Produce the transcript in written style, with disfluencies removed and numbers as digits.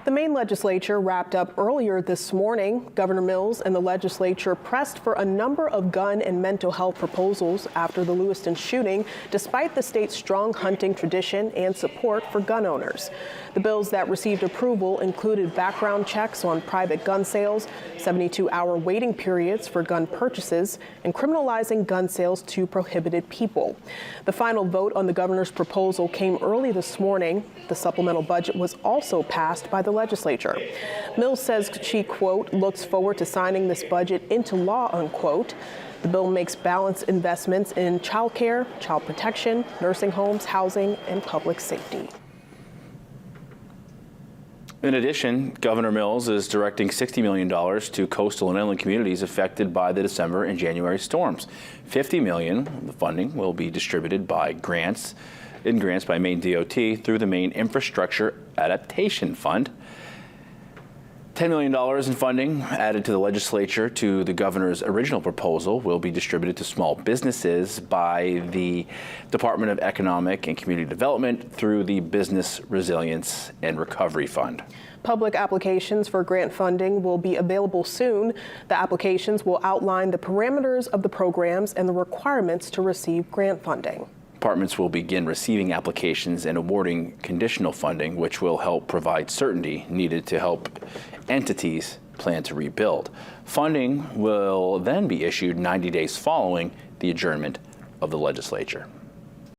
The Maine legislature wrapped up earlier this morning. Governor Mills and the legislature pressed for a number of gun and mental health proposals after the Lewiston shooting, despite the state's strong hunting tradition and support for gun owners. The bills that received approval included background checks on private gun sales, 72-hour waiting periods for gun purchases, and criminalizing gun sales to prohibited people. The final vote on the governor's proposal came early this morning. The supplemental budget was also passed by the legislature. Mills says she, quote, looks forward to signing this budget into law, unquote. The bill makes balanced investments in child care, child protection, nursing homes, housing, and public safety. In addition, Governor Mills is directing $60 million to coastal and inland communities affected by the December and January storms. $50 million of the funding will be distributed by grants by Maine DOT through the Maine Infrastructure Adaptation Fund. $10 million in funding added to the legislature to the governor's original proposal will be distributed to small businesses by the Department of Economic and Community Development through the Business Resilience and Recovery Fund. Public applications for grant funding will be available soon. The applications will outline the parameters of the programs and the requirements to receive grant funding. Departments will begin receiving applications and awarding conditional funding, which will help provide certainty needed to help entities plan to rebuild. Funding will then be issued 90 days following the adjournment of the legislature.